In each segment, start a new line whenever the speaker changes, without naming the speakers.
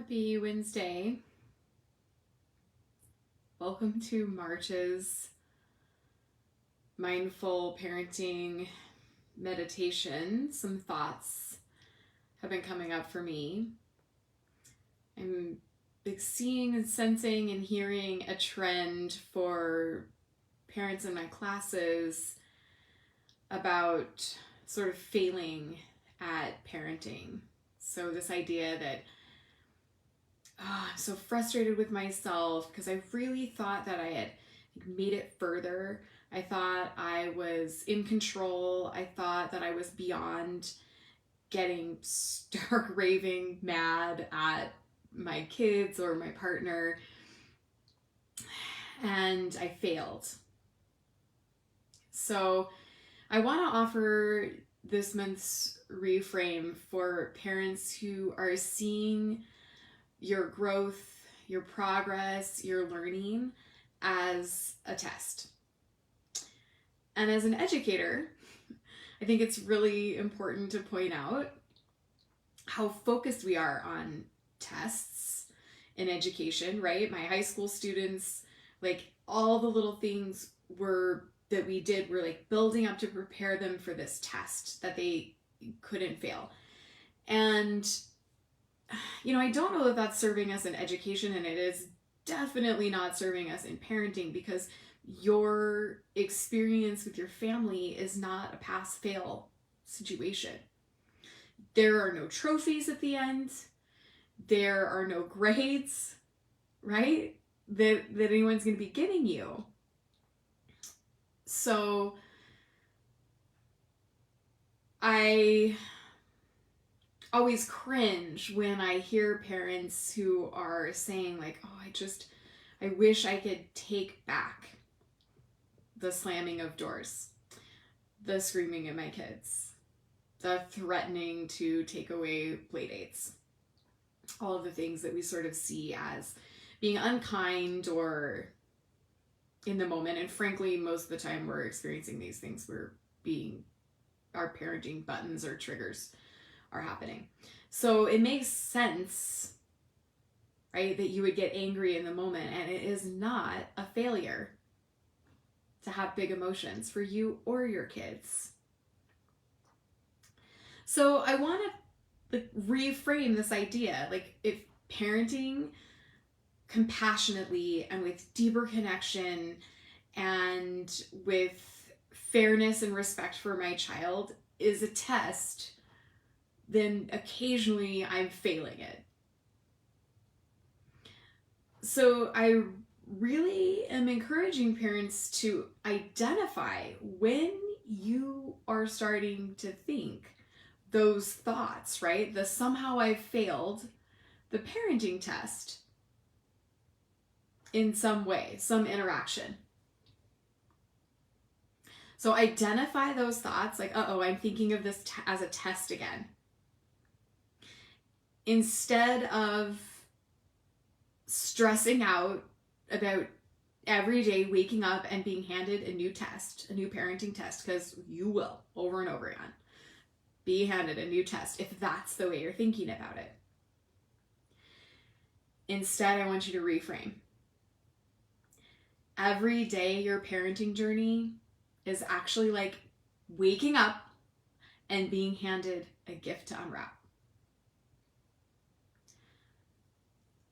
Happy Wednesday. Welcome to March's mindful parenting meditation. Some thoughts have been coming up for me. I'm seeing and sensing and hearing a trend for parents in my classes about sort of failing at parenting. So this idea that I'm so frustrated with myself because I really thought that I had made it further. I thought I was in control. I thought that I was beyond getting stark raving mad at my kids or my partner. And I failed. So I want to offer this month's reframe for parents who are seeing your growth, your progress, your learning as a test. And as an educator, I think it's really important to point out how focused we are on tests in education, right? My high school students, like all the little things that we did were like building up to prepare them for this test that they couldn't fail. And I don't know that that's serving us in education, and it is definitely not serving us in parenting, because your experience with your family is not a pass-fail situation. There are no trophies at the end. There are no grades, right? That anyone's going to be giving you. So I always cringe when I hear parents who are saying like, oh, I wish I could take back the slamming of doors, the screaming at my kids, the threatening to take away play dates, all of the things that we sort of see as being unkind or in the moment. And frankly, most of the time we're experiencing these things, our parenting buttons or triggers are happening. So it makes sense, right, that you would get angry in the moment, and it is not a failure to have big emotions for you or your kids. So I want to reframe this idea, like if parenting compassionately and with deeper connection and with fairness and respect for my child is a test, then occasionally I'm failing it. So I really am encouraging parents to identify when you are starting to think those thoughts, right? The somehow I failed the parenting test in some way, some interaction. So identify those thoughts like, I'm thinking of this as a test again. Instead of stressing out about every day waking up and being handed a new test, a new parenting test, because you will over and over again be handed a new test if that's the way you're thinking about it. Instead, I want you to reframe. Every day your parenting journey is actually like waking up and being handed a gift to unwrap.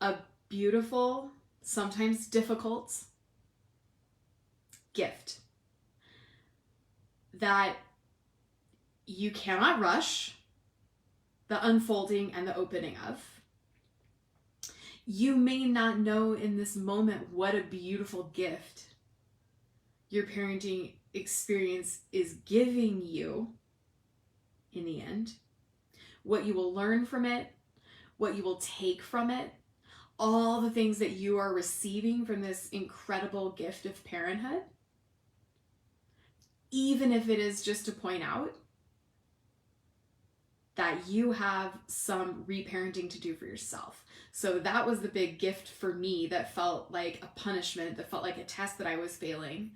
A beautiful, sometimes difficult gift that you cannot rush the unfolding and the opening of. You may not know in this moment what a beautiful gift your parenting experience is giving you in the end, what you will learn from it, what you will take from it, all the things that you are receiving from this incredible gift of parenthood, even if it is just to point out that you have some reparenting to do for yourself. So that was the big gift for me that felt like a punishment, that felt like a test that I was failing.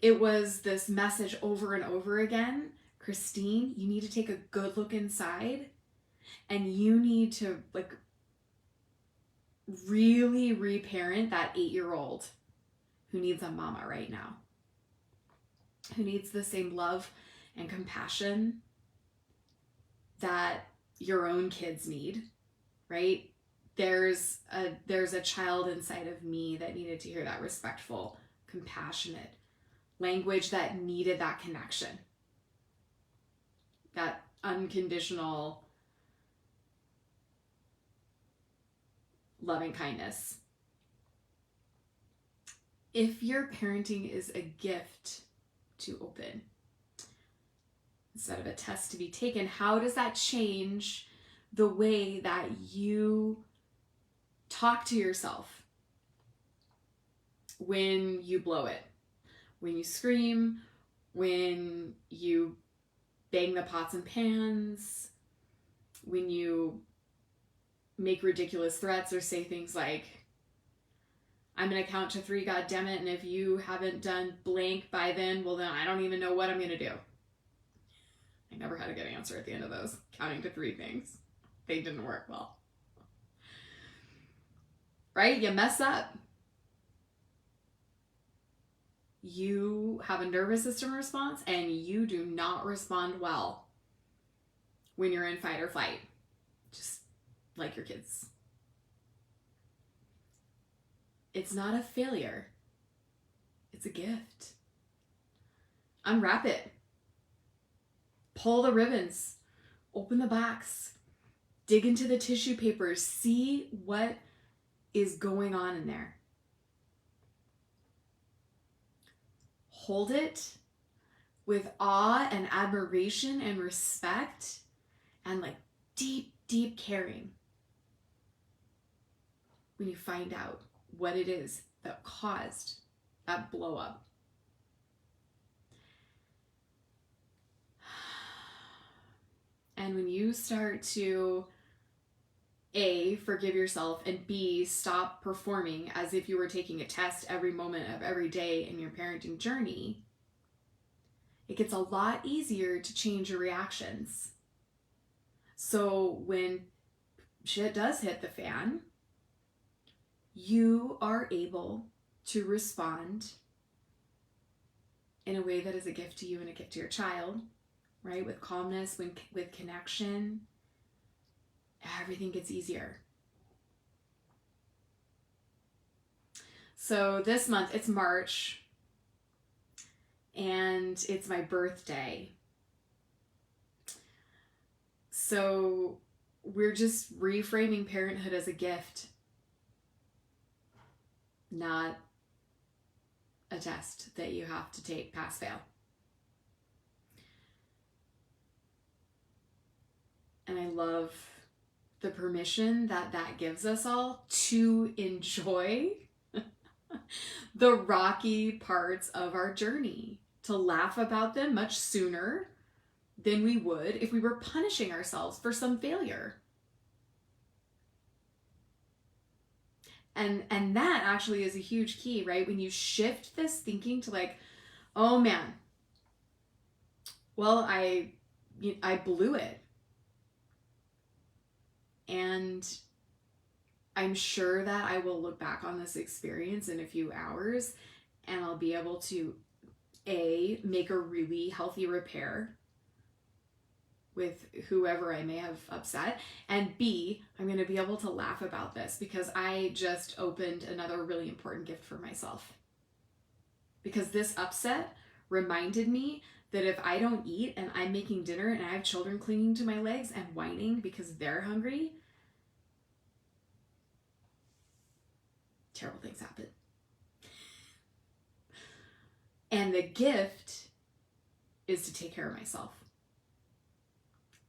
It was this message over and over again, Christine, you need to take a good look inside And you need to like really reparent that 8-year-old who needs a mama right now, who needs the same love and compassion that your own kids need, right? There's a child inside of me that needed to hear that respectful, compassionate language, that needed that connection, that unconditional loving kindness. If your parenting is a gift to open instead of a test to be taken, how does that change the way that you talk to yourself when you blow it, when you scream, when you bang the pots and pans, when you make ridiculous threats or say things like, I'm going to count to 3, God damn it, and if you haven't done blank by then, well then I don't even know what I'm going to do. I never had a good answer at the end of those counting to 3 things. They didn't work well. Right? You mess up. You have a nervous system response and you do not respond well when you're in fight or flight. Just like your kids. It's not a failure. It's a gift. Unwrap it. Pull the ribbons. Open the box. Dig into the tissue paper. See what is going on in there. Hold it with awe and admiration and respect and like deep, deep caring when you find out what it is that caused that blow up. And when you start to A, forgive yourself, and B, stop performing as if you were taking a test every moment of every day in your parenting journey, it gets a lot easier to change your reactions. So when shit does hit the fan, you are able to respond in a way that is a gift to you and a gift to your child, right? With calmness, with connection, everything gets easier. So this month, it's March, and it's my birthday. So we're just reframing parenthood as a gift, not a test that you have to take pass fail. And I love the permission that that gives us all to enjoy the rocky parts of our journey, to laugh about them much sooner than we would if we were punishing ourselves for some failure. And that actually is a huge key, right? When you shift this thinking to like, oh man, well, I blew it. And I'm sure that I will look back on this experience in a few hours and I'll be able to A, make a really healthy repair with whoever I may have upset, and B, I'm going to be able to laugh about this because I just opened another really important gift for myself. Because this upset reminded me that if I don't eat and I'm making dinner and I have children clinging to my legs and whining because they're hungry, terrible things happen. And the gift is to take care of myself.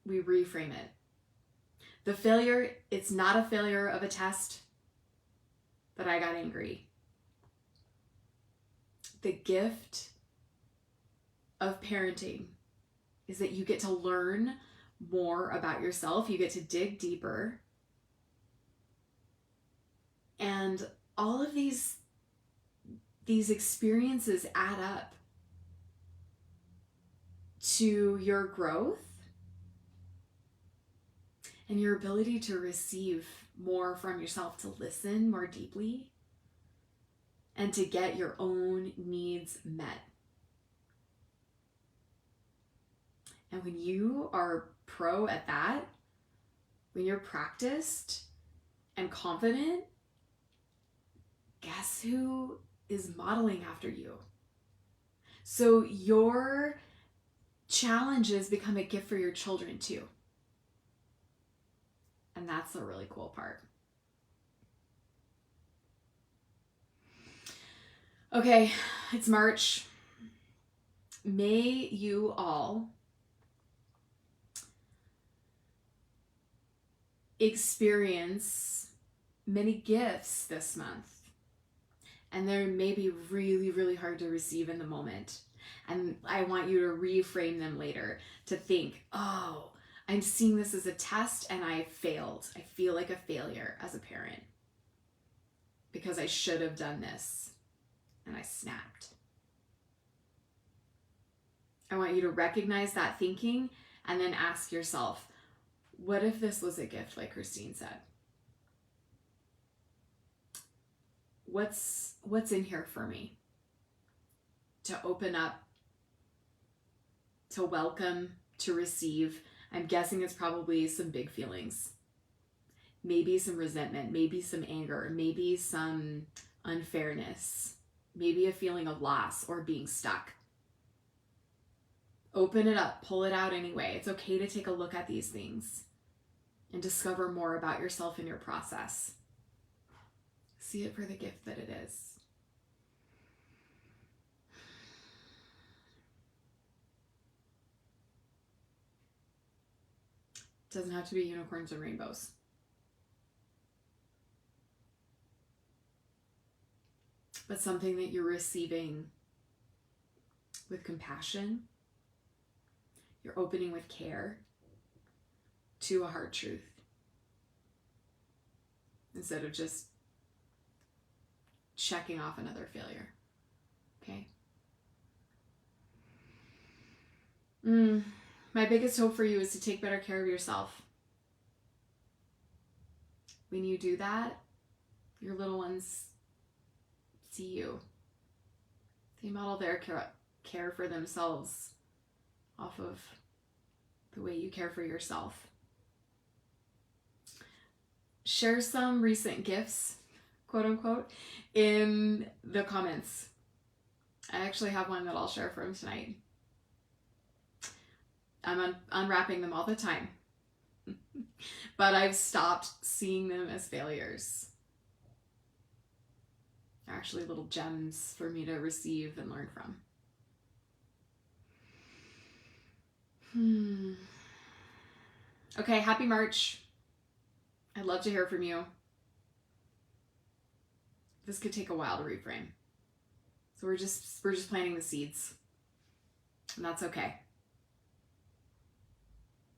We reframe it. The failure, it's not a failure of a test that I got angry. The gift of parenting is that you get to learn more about yourself. You get to dig deeper. And all of these experiences add up to your growth and your ability to receive more from yourself, to listen more deeply, and to get your own needs met. And when you are pro at that, when you're practiced and confident, guess who is modeling after you? So your challenges become a gift for your children too. And that's the really cool part. Okay, it's March. May you all experience many gifts this month. And they may be really, really hard to receive in the moment. And I want you to reframe them later to think, oh, I'm seeing this as a test and I failed. I feel like a failure as a parent because I should have done this and I snapped. I want you to recognize that thinking and then ask yourself, what if this was a gift, like Christine said? What's in here for me? To open up, to welcome, to receive. I'm guessing it's probably some big feelings. Maybe some resentment, maybe some anger, maybe some unfairness, maybe a feeling of loss or being stuck. Open it up, pull it out anyway. It's okay to take a look at these things and discover more about yourself in your process. See it for the gift that it is. It doesn't have to be unicorns and rainbows. But something that you're receiving with compassion. You're opening with care to a hard truth instead of just checking off another failure. Okay? My biggest hope for you is to take better care of yourself. When you do that, your little ones see you. They model their care for themselves off of the way you care for yourself. Share some recent gifts, quote unquote, in the comments. I actually have one that I'll share from tonight. I'm unwrapping them all the time, but I've stopped seeing them as failures. They're actually little gems for me to receive and learn from. Okay, happy March. I'd love to hear from you. This could take a while to reframe. So we're just planting the seeds. And that's okay.